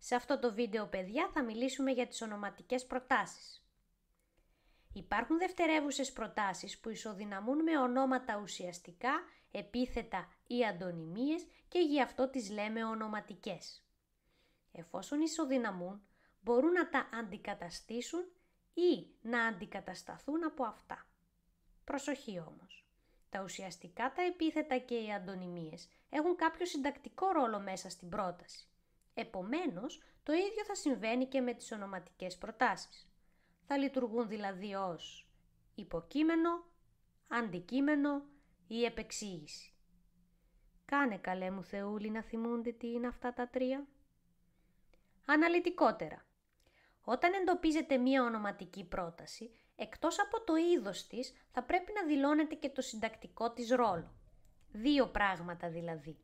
Σε αυτό το βίντεο, παιδιά, θα μιλήσουμε για τις ονοματικές προτάσεις. Υπάρχουν δευτερεύουσες προτάσεις που ισοδυναμούν με ονόματα ουσιαστικά, επίθετα ή αντωνυμίες και γι' αυτό τις λέμε ονοματικές. Εφόσον ισοδυναμούν, μπορούν να τα αντικαταστήσουν ή να αντικατασταθούν από αυτά. Προσοχή όμως. Τα ουσιαστικά, τα επίθετα και οι αντωνυμίες έχουν κάποιο συντακτικό ρόλο μέσα στην πρόταση. Επομένως, το ίδιο θα συμβαίνει και με τις ονοματικές προτάσεις. Θα λειτουργούν δηλαδή ως υποκείμενο, αντικείμενο ή επεξήγηση. Κάνε καλέ μου Θεούλη να θυμούνται τι είναι αυτά τα τρία. Αναλυτικότερα. Όταν εντοπίζετε μία ονοματική πρόταση, εκτός από το είδος της, θα πρέπει να δηλώνετε και το συντακτικό της ρόλο. Δύο πράγματα δηλαδή.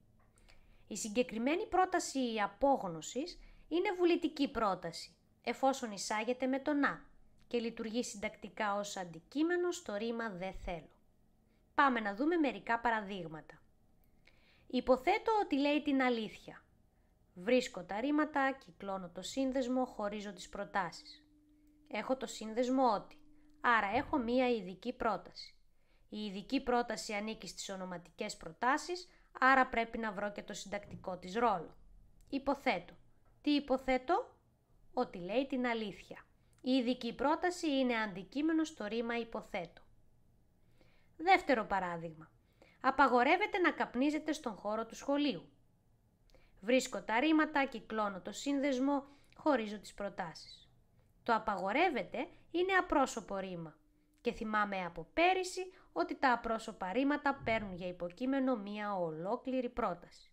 Η συγκεκριμένη πρόταση απόγνωσης είναι βουλητική πρόταση, εφόσον εισάγεται με το «να» και λειτουργεί συντακτικά ως αντικείμενο στο ρήμα «δε θέλω». Πάμε να δούμε μερικά παραδείγματα. Υποθέτω ότι λέει την αλήθεια. Βρίσκω τα ρήματα, κυκλώνω το σύνδεσμο, χωρίζω τις προτάσεις. Έχω το σύνδεσμο ότι, άρα έχω μία ειδική πρόταση. Η ειδική πρόταση ανήκει στις ονοματικές προτάσεις, άρα πρέπει να βρω και το συντακτικό της ρόλο. Υποθέτω. Τι υποθέτω? Ότι λέει την αλήθεια. Η ειδική πρόταση είναι αντικείμενο στο ρήμα υποθέτω. Δεύτερο παράδειγμα. Απαγορεύεται να καπνίζετε στον χώρο του σχολείου. Βρίσκω τα ρήματα, κυκλώνω το σύνδεσμο, χωρίζω τις προτάσεις. Το απαγορεύεται είναι απρόσωπο ρήμα και θυμάμαι από πέρυσι ότι τα απρόσωπα ρήματα παίρνουν για υποκείμενο μία ολόκληρη πρόταση.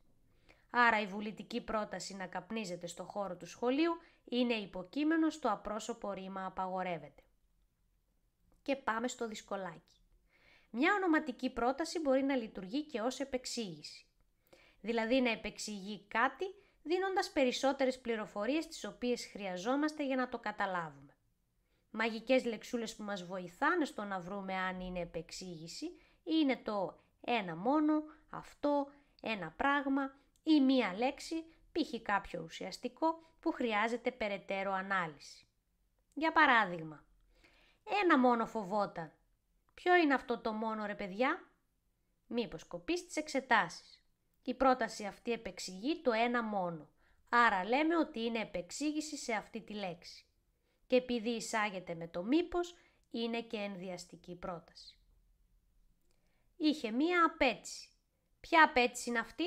Άρα η βουλητική πρόταση να καπνίζετε στο χώρο του σχολείου είναι υποκείμενο στο απρόσωπο ρήμα απαγορεύεται. Και πάμε στο δυσκολάκι. Μια ονοματική πρόταση μπορεί να λειτουργεί και ως επεξήγηση. Δηλαδή να επεξηγεί κάτι δίνοντας περισσότερες πληροφορίες τις οποίες χρειαζόμαστε για να το καταλάβουμε. Μαγικές λεξούλες που μας βοηθάνε στο να βρούμε αν είναι επεξήγηση είναι το ένα μόνο, αυτό, ένα πράγμα ή μία λέξη, π.χ. κάποιο ουσιαστικό που χρειάζεται περαιτέρω ανάλυση. Για παράδειγμα, ένα μόνο φοβόταν. Ποιο είναι αυτό το μόνο ρε παιδιά? Μήπως κοπείς τις εξετάσεις. Η πρόταση αυτή επεξηγεί το ένα μόνο, άρα λέμε ότι είναι επεξήγηση σε αυτή τη λέξη. Και επειδή εισάγεται με το μήπως, είναι και ενδιαστική πρόταση. Είχε μία απέτηση. Ποια απέτηση είναι αυτή?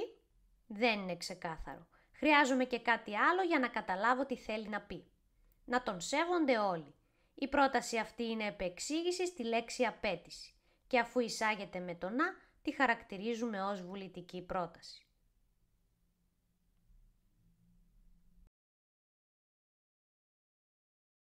Δεν είναι ξεκάθαρο. Χρειάζομαι και κάτι άλλο για να καταλάβω τι θέλει να πει. Να τον σέβονται όλοι. Η πρόταση αυτή είναι επεξήγηση στη λέξη απέτηση και αφού εισάγεται με το «να», τη χαρακτηρίζουμε ως βουλητική πρόταση.